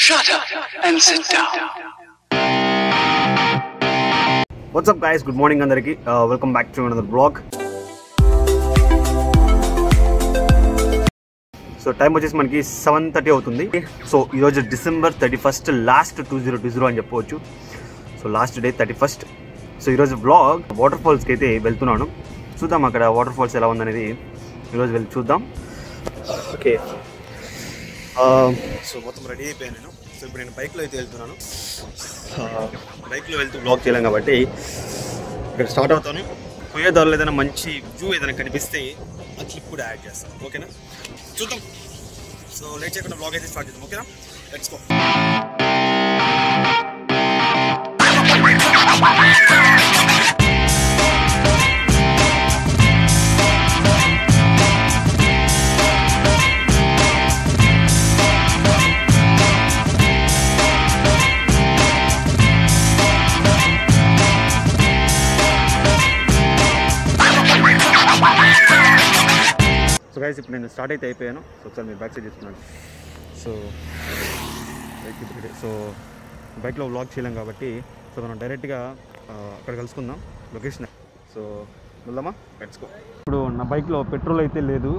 Shut up and sit down. What's up guys, good morning andariki. Welcome back to another vlog. So time వచ్చేసి మనకి 7:30 అవుతుంది. So ఈరోజు December 31st last 2020 అని చెప్పవచ్చు. So last day 31st. So ఈరోజు vlog water ఫాల్స్కి అయితే వెళ్తున్నాను. చూద్దాం అక్కడ వాటర్ ఫాల్స్ ఎలా ఉందనేది ఈరోజు వెళ్ళి చూద్దాం. ఓకే, సో మొత్తం రెడీ అయిపోయాను నేను. సో ఇప్పుడు నేను బైక్లో అయితే వెళ్తున్నాను. బైక్లో వెళ్తూ బ్లాగ్ చేయలేం కాబట్టి ఇక్కడ స్టార్ట్ అవుతాను. పోయే దారిలో ఏదైనా మంచి వ్యూ ఏదైనా కనిపిస్తే ఆ క్లిప్ కూడా యాడ్ చేస్తాను. ఓకేనా, చూద్దాం. సో లేట్ చేయకుండా బ్లాగ్ అయితే స్టార్ట్ చేద్దాం. ఓకేనా, లెట్స్ గో. సో గైస్ ఇప్పుడు నేను స్టార్ట్ అయితే అయిపోయాను. సో ఒకసారి మీరు బ్యాక్ సైడ్ చేస్తున్నాను. సో బైక్లో వ్లాగ్ చేయలేం కాబట్టి సో మనం డైరెక్ట్గా అక్కడ కలుసుకుందాం లొకేషన్. సో వెళ్దామా, లెట్స్ గో. ఇప్పుడు నా బైక్లో పెట్రోల్ అయితే లేదు,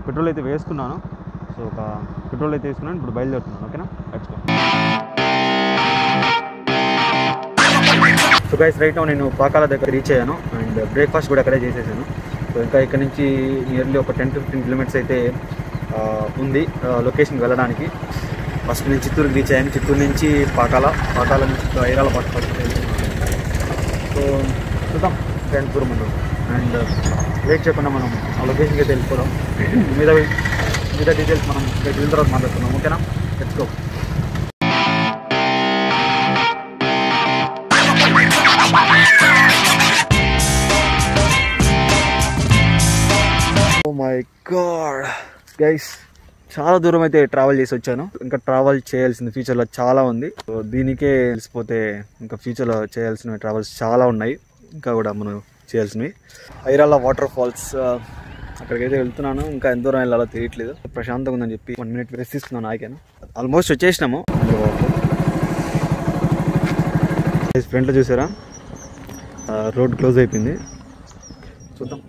పెట్రోల్ అయితే వేసుకున్నాను. సో ఒక పెట్రోల్ అయితే వేసుకున్నాను, ఇప్పుడు బయలుదేరుతున్నాను. ఓకేనా, let's go. So guys right now నేను పాకాల దగ్గర రీచ్ అయ్యాను అండ్ బ్రేక్ఫాస్ట్ కూడా అక్కడే చేసేసాను. సో ఇంకా ఇక్కడ నుంచి నియర్లీ ఒక 10-15 కిలోమీటర్స్ అయితే ఉంది లొకేషన్కి వెళ్ళడానికి. ఫస్ట్ నేను చిత్తూరుకి రీచ్ అయ్యాను. చిత్తూరు నుంచి పాకాల నుంచి ఐరాల పట్టుకోవాలి. సో చూద్దాం ఎంత దూరం ఉందో. అండ్ లేట్ చేయకుండా మనం ఆ లొకేషన్కి అయితే వెళ్ళిపోదాం. మీద డీటెయిల్స్ మనం ఇక్కడ వెళ్ళిన తర్వాత మాట్లాడుతున్నాం. ఓకేనా, let's go. Oh my god guys, చాలా దూరం అయితే ట్రావెల్ చేసి వచ్చాను. ఇంకా ట్రావెల్ చేయాల్సింది ఫ్యూచర్లో చాలా ఉంది. సో దీనికే తెలిసిపోతే ఇంకా ఫ్యూచర్లో చేయాల్సిన ట్రావెల్స్ చాలా ఉన్నాయి, ఇంకా కూడా మనం చేయాల్సినవి. ఐరాల వాటర్ ఫాల్స్ అక్కడికైతే వెళ్తున్నాను. ఇంకా ఎంత దూరం వెళ్ళాలో తెలియట్లేదు. ప్రశాంతంగా ఉందని చెప్పి 1 minute రెస్ట్ తీసుకున్నాను. ఆగాను. ఆల్మోస్ట్ వచ్చేసినాము. ఫ్రంట్లో చూసారా, రోడ్ క్లోజ్ అయిపోయింది. చూద్దాం.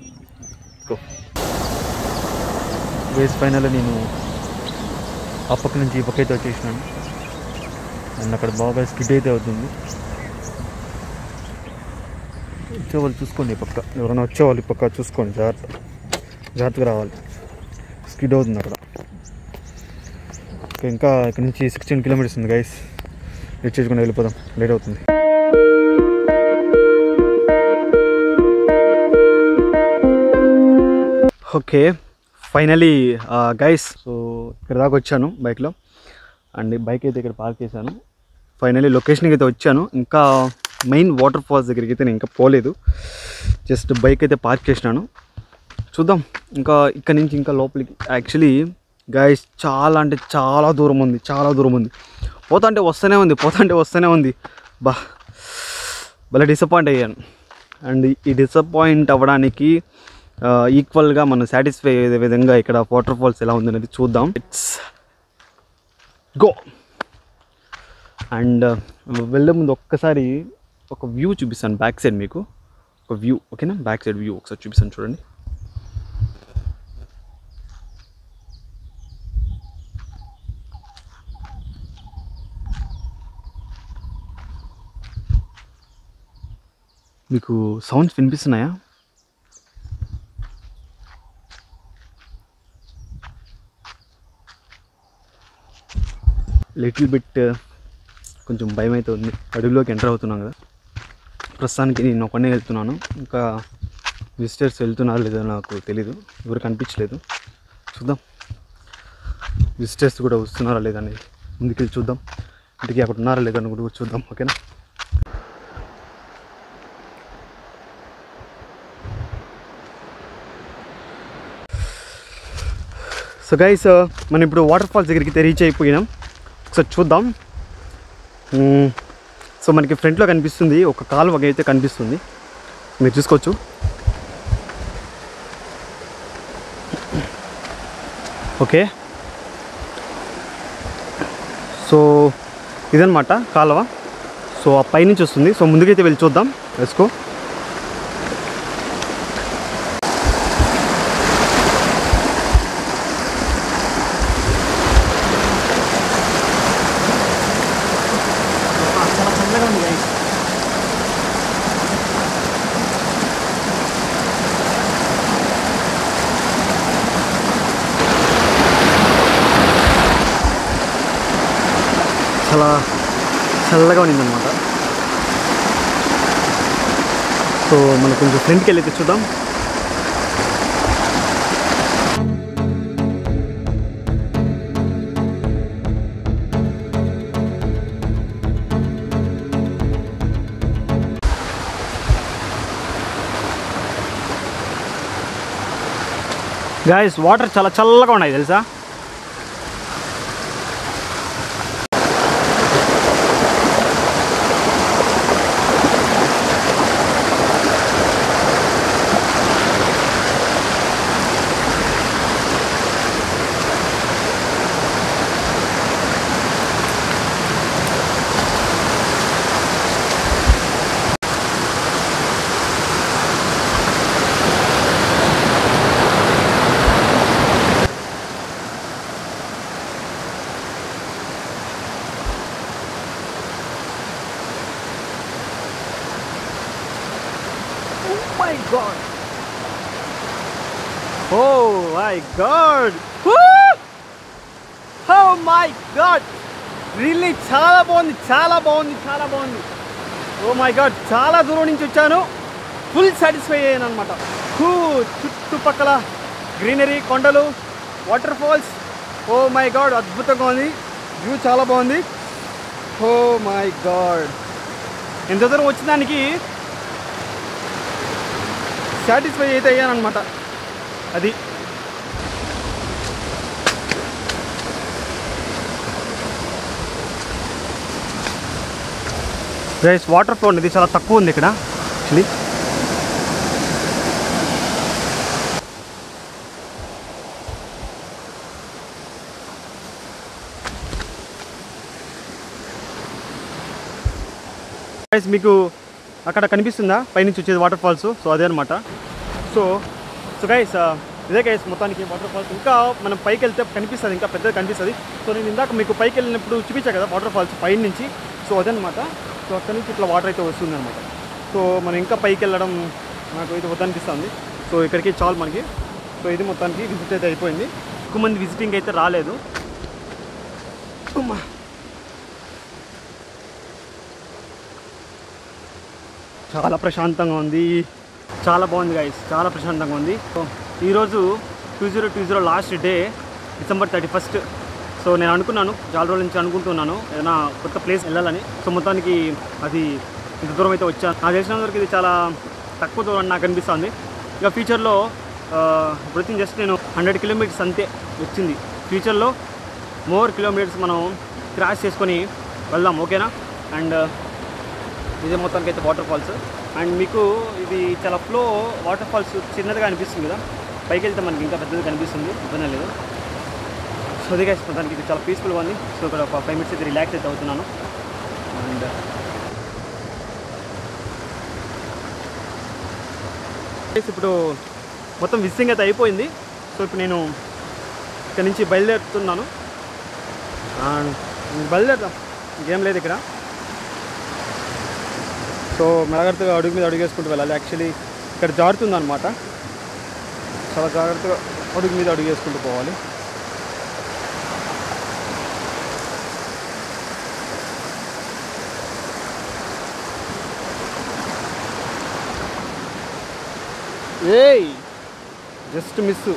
వేస్ ఫైనల్ నేను ఆ పక్క నుంచి ఈ పక్క అయితే వచ్చేసినాను. అండ్ అక్కడ బాగా స్కిడ్ అయితే అవుతుంది. వచ్చేవాళ్ళు చూసుకోండి, ఈ పక్క ఎవరైనా వచ్చేవాళ్ళు ఈ పక్క చూసుకోండి, జాగ్రత్తగా రావాలి. స్కిడ్ అవుతుంది అక్కడ. ఇంకా ఇక్కడ నుంచి 16 కిలోమీటర్స్ ఉంది గైస్. రీచ్ చేసుకుని వెళ్ళిపోదాం, లేట్ అవుతుంది. ఓకే ఫైనలీ గైస్, సో ఇక్కడ దాకా వచ్చాను బైక్లో. అండ్ బైక్ అయితే ఇక్కడ పార్క్ చేశాను. ఫైనలీ లొకేషన్కి అయితే వచ్చాను. ఇంకా మెయిన్ వాటర్ ఫాల్స్ దగ్గరికి అయితే నేను ఇంకా పోలేదు. జస్ట్ బైక్ అయితే పార్క్ చేసినాను. చూద్దాం ఇంకా ఇక్కడ నుంచి ఇంకా లోపలికి. యాక్చువల్లీ గైస్ చాలా అంటే చాలా దూరం ఉంది. పోతుంటే వస్తూనే ఉంది. భలే డిసప్పాయింట్ అయ్యాను. అండ్ ఈ డిసప్పాయింట్ అవ్వడానికి ఈక్వల్గా మనం సాటిస్ఫై అయ్యే విధంగా ఇక్కడ వాటర్ ఫాల్స్ ఎలా ఉందనేది చూద్దాం. It's go. అండ్ వెళ్ళే ముందు ఒక్కసారి ఒక వ్యూ చూపిస్తాను బ్యాక్ సైడ్ మీకు. ఒక వ్యూ, ఓకేనా, బ్యాక్ సైడ్ వ్యూ ఒకసారి చూపిస్తాను చూడండి. మీకు సౌండ్స్ వినిపిస్తున్నాయా? లిటిల్ బిట్ కొంచెం భయం అయితే ఉంది. అడవిలోకి ఎంటర్ అవుతున్నాం కదా. ప్రస్తుతానికి నేను ఒకనే వెళ్తున్నాను. ఇంకా విజిటర్స్ వెళ్తున్నారో లేదో నాకు తెలీదు, ఎవరు కనిపించలేదు. చూద్దాం విజిటర్స్ కూడా వస్తున్నారా లేదా అని ముందుకెళ్ళి చూద్దాం. ఇంటికి అక్కడ ఉన్నారా లేదా అని కూడా చూద్దాం. ఓకేనా, సో గైస్ మనం ఇప్పుడు వాటర్ ఫాల్స్ దగ్గరికి రీచ్ అయిపోయినాం. ఒకసారి చూద్దాం. సో మనకి ఫ్రంట్లో కనిపిస్తుంది ఒక కాలువ అయితే కనిపిస్తుంది, మీరు చూసుకోవచ్చు. ఓకే, సో సో ఇదన్నమాట కాలువ. సో ఆ పైనుంచి వస్తుంది. సో ముందుకైతే వెళ్ళి చూద్దాం. వేసుకో. చాలా చల్లగా ఉంది గైస్. చాలా చల్లగా ఉన్నిందనమాట. సో మనం కొంచెం ఫ్రంట్కి వెళ్ళి చూద్దాం. గాయస్ వాటర్ చాలా చల్లగా ఉన్నాయి తెలుసా. God. Oh my God. Woo! Oh my God. Really చాలా బాగుంది, చాలా బాగుంది, చాలా బాగుంది. Oh my God. చాలా దూరం నుంచి వచ్చాను. ఫుల్ సాటిస్ఫై అయ్యాను అనమాట. చుట్టుపక్కల గ్రీనరీ, కొండలు, waterfalls. Oh my god అద్భుతంగా ఉంది. వ్యూ చాలా బాగుంది. Oh my god. ఎంత దూరం వచ్చిన దానికి సాటిస్ఫై అయితే అయ్యానమాట. అది గైస్ వాటర్ ఫ్లో అనేది చాలా తక్కువ ఉంది ఇక్కడ యాక్చువల్లీ. గైస్ మీకు అక్కడ కనిపిస్తుందా పైనుంచి వచ్చేది వాటర్ ఫాల్స్? సో అదే అనమాట. సో గైస్ ఇదే గైస్ మొత్తానికి వాటర్ ఫాల్స్. ఇంకా మనం పైకి వెళ్తే కనిపిస్తుంది, ఇంకా పెద్దగా కనిపిస్తుంది. సో నేను ఇందాక మీకు పైకి వెళ్ళినప్పుడు చూపించాను కదా వాటర్ ఫాల్స్ పైన నుంచి. సో అదనమాట. సో అక్కడి నుంచి ఇట్లా వాటర్ అయితే వస్తుంది అనమాట. సో మనం ఇంకా పైకి వెళ్ళడం నాకు ఇది వద్దనిపిస్తుంది. సో ఇక్కడికి చాలు మనకి. సో ఇది మొత్తానికి విజిట్ అయితే అయిపోయింది. ఎక్కువ మంది విజిటింగ్ అయితే రాలేదు. చాలా ప్రశాంతంగా ఉంది, చాలా బాగుంది గైస్, చాలా ప్రశాంతంగా ఉంది. సో ఈరోజు 2020 last day, December 31st. So నేను అనుకున్నాను, చాలా రోజుల నుంచి అనుకుంటున్నాను ఏదైనా కొత్త ప్లేస్ వెళ్ళాలని. సో మొత్తానికి అది ఇంత దూరం అయితే వచ్చాను. నాకు తెలిసినంత వరకు ఇది చాలా తక్కువ దూరం నాకు అనిపిస్తుంది. ఇక ఫ్యూచర్లో ఇప్పుడు జస్ట్ నేను 100 కిలోమీటర్స్ అంతే వచ్చింది. ఫ్యూచర్లో మోర్ కిలోమీటర్స్ మనం క్రాస్ చేసుకొని వెళ్దాం, ఓకేనా? అండ్ ఇదే మొత్తానికి అయితే వాటర్ ఫాల్స్. అండ్ మీకు ఇది చాలా ఫ్లో వాటర్ ఫాల్స్ చిన్నదిగా అనిపిస్తుంది కదా, పైకి వెళ్తే మనకి ఇంకా పెద్దది కనిపిస్తుంది, ఇబ్బంది లేదు. సో అది గైస్ మొత్తానికి ఇది చాలా పీస్ఫుల్గా ఉంది. సో ఇక్కడ ఒక 5 minutes అయితే రిలాక్స్ అయితే అవుతున్నాను. అండ్ ఇప్పుడు మొత్తం విజిటింగ్ అయితే అయిపోయింది. సో ఇప్పుడు నేను ఇక్కడ నుంచి బయలుదేరుతున్నాను. బయలుదేరుతాం, ఇంకేం లేదు ఇక్కడ. సో మెల్లగడతగా అడుగు మీద అడుగు వేసుకుంటూ వెళ్ళాలి. యాక్చువల్లీ ఇక్కడ జారుతుంది అనమాట, చాలా జాగ్రత్తగా అడుగు మీద అడుగు వేసుకుంటూ పోవాలి. ఏయ్ జస్ట్ మిస్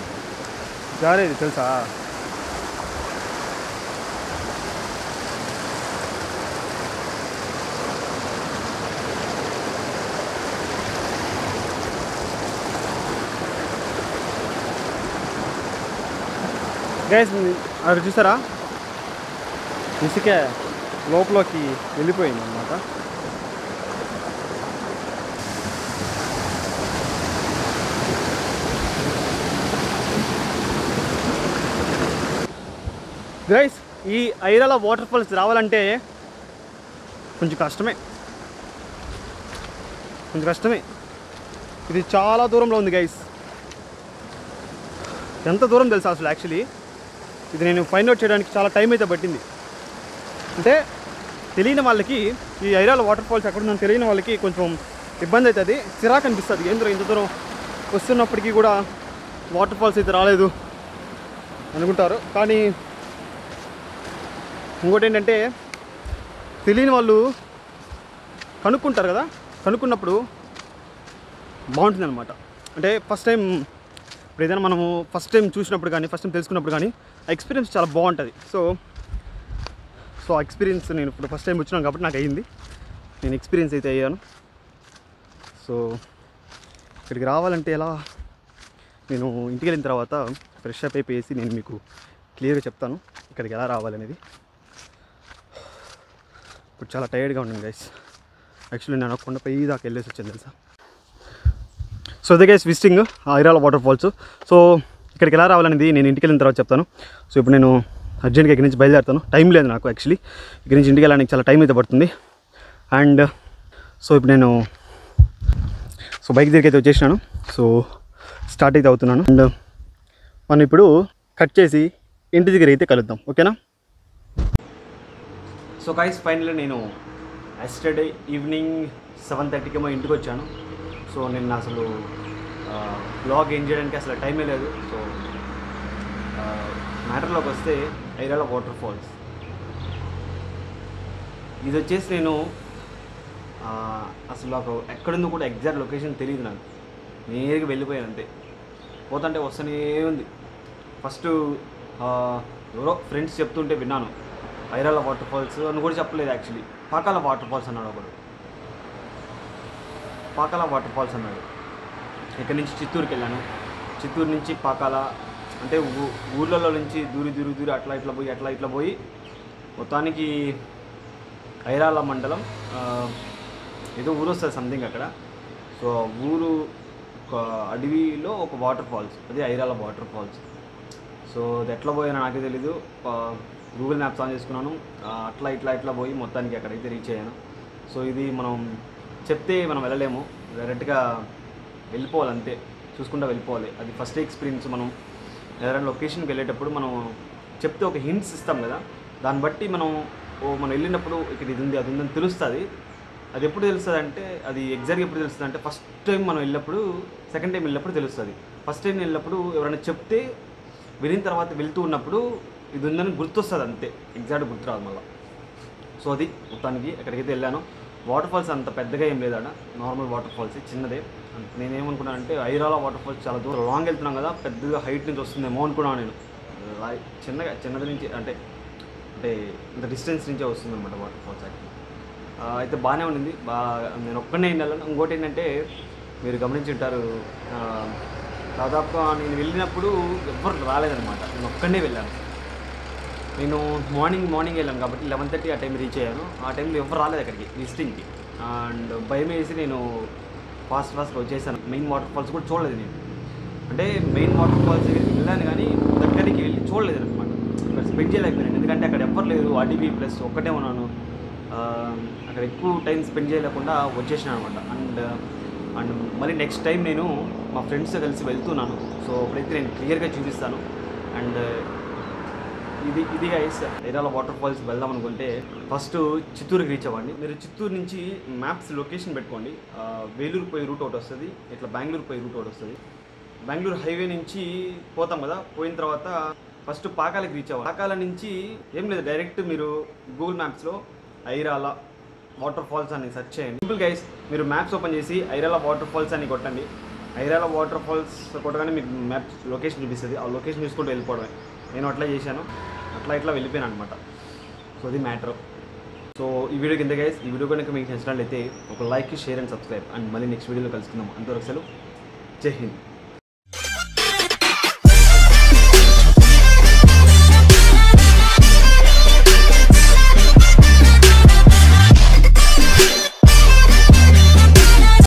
జారేది తెలుసా. గైస్ అది చూసారా, ఇసుకే లోపలికి వెళ్ళిపోయింది అన్నమాట. గైస్ ఈ ఐరాల వాటర్ ఫాల్స్ రావాలంటే కొంచెం కష్టమే. ఇది చాలా దూరంలో ఉంది గైస్. ఎంత దూరం తెలుసా అసలు? యాక్చువల్లీ ఇది నేను ఫైండ్ అవుట్ చేయడానికి చాలా టైం అయితే పట్టింది. అంటే తెలియని వాళ్ళకి ఈ ఐరాల వాటర్ ఫాల్స్ ఎక్కడుందని తెలియని వాళ్ళకి కొంచెం ఇబ్బంది అవుతుంది, చిరాకు అనిపిస్తుంది. ఏంద్ర ఇంత దూరం వస్తున్నప్పటికీ కూడా వాటర్ ఫాల్స్ అయితే రాలేదు అనుకుంటారు. కానీ ఇంకోటి ఏంటంటే తెలియని వాళ్ళు కనుక్కుంటారు కదా, కనుక్కున్నప్పుడు బాగుంటుంది అనమాట. అంటే ఫస్ట్ టైం ఇప్పుడు ఏదైనా మనము ఫస్ట్ టైం చూసినప్పుడు కానీ ఫస్ట్ టైం తెలుసుకున్నప్పుడు కానీ ఆ ఎక్స్పీరియన్స్ చాలా బాగుంటుంది. సో ఆ ఎక్స్పీరియన్స్ నేను ఇప్పుడు ఫస్ట్ టైం వచ్చినాను కాబట్టి నాకు అయ్యింది, నేను ఎక్స్పీరియన్స్ అయితే అయ్యాను. సో ఇక్కడికి రావాలంటే ఎలా, నేను ఇంటికి వెళ్ళిన తర్వాత ఫ్రెష్ అప్ అయిపోయేసి నేను మీకు క్లియర్గా చెప్తాను ఇక్కడికి ఎలా రావాలనేది. ఇప్పుడు చాలా టైర్డ్గా ఉన్నాను గైస్. యాక్చువల్లీ నేను కొండపై దాకా వెళ్ళేసి వచ్చాను తెలుసా. సో అదే guys visiting Airala waterfalls. So ఇక్కడికి ఎలా రావాలనేది నేను ఇంటికి వెళ్ళిన తర్వాత చెప్తాను. సో ఇప్పుడు నేను అర్జెంట్గా ఇక్కడి నుంచి బయలుదేరుతాను. టైం లేదు నాకు యాక్చువల్లీ, ఇక్కడి నుంచి ఇంటికి వెళ్ళడానికి చాలా టైం అయితే పడుతుంది. అండ్ సో ఇప్పుడు నేను బైక్ దగ్గరికి అయితే వచ్చేసినాను. సో స్టార్ట్ అయితే అవుతున్నాను. అండ్ మనం ఇప్పుడు కట్ చేసి ఇంటి దగ్గర అయితే కలుద్దాం, ఓకేనా? సో గైస్ ఫైనల్లీ నేను ఎస్టర్డే ఈవినింగ్ 7:30కి ఏమో ఇంటికి వచ్చాను. సో నేను అసలు బ్లాగ్ ఏం చేయడానికి అసలు టైమే లేదు. సో మ్యాటర్లోకి వస్తే ఐరాల వాటర్ ఫాల్స్ ఇది వచ్చేసి నేను అసలు నాకు ఎక్కడుందో కూడా ఎగ్జాక్ట్ లొకేషన్ తెలియదు. నాకు నేరుగా వెళ్ళిపోయాను అంతే. పోతుంటే వస్తూనే ఉంది. ఫస్ట్ ఎవరో ఫ్రెండ్స్ చెప్తుంటే విన్నాను ఐరాల వాటర్ ఫాల్స్ అని కూడా చెప్పలేదు. యాక్చువల్లీ పాకాల వాటర్ ఫాల్స్ అన్నాడు ఒకడు, పాకాల వాటర్ ఫాల్స్ అన్నాడు. ఇక్కడి నుంచి చిత్తూరుకి వెళ్ళాను. చిత్తూరు నుంచి పాకాల అంటే ఊర్లలో నుంచి దూరి అట్లా ఇట్లా పోయి మొత్తానికి ఐరాల మండలం ఏదో ఊరు వస్తుంది సంథింగ్ అక్కడ. సో ఊరు ఒక అడవిలో ఒక వాటర్ ఫాల్స్, అది ఐరాల వాటర్ ఫాల్స్. సో అది ఎట్లా పోయినా నాకే తెలీదు. గూగుల్ మ్యాప్స్ ఆన్ చేసుకున్నాను, అట్లా పోయి మొత్తానికి అక్కడైతే రీచ్ అయ్యాను. సో ఇది మనం చెప్తే మనం వెళ్ళలేము, డైరెక్ట్గా వెళ్ళిపోవాలి అంతే, చూసుకుంటూ వెళ్ళిపోవాలి. అది ఫస్ట్ ఎక్స్పీరియన్స్. మనం ఏదైనా లొకేషన్కి వెళ్ళేటప్పుడు మనం చెప్తే ఒక హింట్స్ ఇస్తాం కదా, దాన్ని బట్టి మనం వెళ్ళినప్పుడు ఇక్కడ ఇది ఉంది అది ఉందని తెలుస్తుంది. అది ఎప్పుడు తెలుస్తుంది అంటే, అది ఎగ్జాక్ట్గా ఎప్పుడు తెలుస్తుంది అంటే ఫస్ట్ టైం మనం వెళ్ళినప్పుడు, సెకండ్ టైం వెళ్ళినప్పుడు తెలుస్తుంది. ఫస్ట్ టైం వెళ్ళినప్పుడు ఎవరైనా చెప్తే వెళ్ళిన తర్వాత వెళ్తూ ఉన్నప్పుడు ఇది ఉందని గుర్తొస్తుంది అంతే, ఎగ్జాక్ట్ గుర్తురాదు మళ్ళీ. సో అది మొత్తానికి ఎక్కడికైతే వెళ్ళాను. వాటర్ ఫాల్స్ అంత పెద్దగా ఏం లేదట, నార్మల్ వాటర్ ఫాల్స్ చిన్నదే. నేనేమనుకున్నాను అంటే ఐరాల వాటర్ ఫాల్స్ చాలా దూరం లాంగ్ వెళ్తున్నాం కదా, పెద్దగా హైట్ నుంచి వస్తుందేమో అనుకున్నాను నేను. చిన్నది నుంచి అంటే ఇంత డిస్టెన్స్ నుంచే వస్తుంది అనమాట వాటర్ ఫాల్స్. అయితే బాగానే ఉండింది, నేను ఒక్కనే వెళ్ళాను. ఇంకోటి ఏంటంటే మీరు గమనించి ఉంటారు, దాదాపుగా నేను వెళ్ళినప్పుడు ఎవ్వరు రాలేదనమాట, నేను ఒక్కనే వెళ్ళాను. నేను మార్నింగ్ వెళ్ళాను కాబట్టి 11:30 ఆ టైం రీచ్ అయ్యాను. ఆ టైంలో ఎవరు రాలేదు అక్కడికి విజిటింగ్కి. అండ్ భయం వేసి నేను ఫాస్ట్గా వచ్చేసాను. మెయిన్ వాటర్ ఫాల్స్ కూడా చూడలేదు నేను. అంటే మెయిన్ వాటర్ ఫాల్స్ దగ్గరికి వెళ్ళాను కానీ దగ్గరికి వెళ్ళి చూడలేదు అనమాట. ఇక్కడ స్పెండ్ చేయలేకపోయాను, ఎందుకంటే అక్కడ ఎవ్వరు లేదు, అడవి ప్లస్ ఒక్కటే ఉన్నాను. అక్కడ ఎక్కువ టైం స్పెండ్ చేయలేకుండా వచ్చేసినాను అనమాట. అండ్ మళ్ళీ నెక్స్ట్ టైం నేను మా ఫ్రెండ్స్తో కలిసి వెళ్తున్నాను. సో అప్పుడైతే నేను క్లియర్గా చూపిస్తాను. అండ్ ఇది గైస్ ఐరాల వాటర్ ఫాల్స్ వెళ్దాం అనుకుంటే ఫస్ట్ చిత్తూరుకి రీచ్ అవ్వండి. మీరు చిత్తూరు నుంచి మ్యాప్స్ లొకేషన్ పెట్టుకోండి. వేలూరు పోయే రూట్ ఒకటి వస్తుంది, ఇట్లా బెంగళూరు పోయే రూట్ ఒకటి వస్తుంది. బెంగళూరు హైవే నుంచి పోతాం కదా, పోయిన తర్వాత ఫస్ట్ పాకాలకి రీచ్ అవ్వాలి. పాకాల నుంచి ఏం లేదు, డైరెక్ట్ మీరు గూగుల్ మ్యాప్స్లో ఐరాల వాటర్ ఫాల్స్ అని సెర్చ్ చేయండి. సింపుల్ గైస్, మీరు మ్యాప్స్ ఓపెన్ చేసి ఐరాల వాటర్ ఫాల్స్ అని కొట్టండి. ఐరాల వాటర్ ఫాల్స్ కొట్టగానే మీకు మ్యాప్స్ లొకేషన్ చూపిస్తుంది. ఆ లొకేషన్ చూసుకుంటూ వెళ్ళిపోవడమే. నేను అట్లా చేశాను, ఇట్లా వెళ్ళిపోయాను అనమాట. సో అది మ్యాటర్. సో ఈ వీడియో కింద గైస్, ఈ వీడియో కనుక మీకు నచ్చినట్లయితే ఒక like, share and subscribe. And మళ్ళీ నెక్స్ట్ వీడియోలో కలుసుకుందాం. అంతవరకు సెలవు, జై హింద్.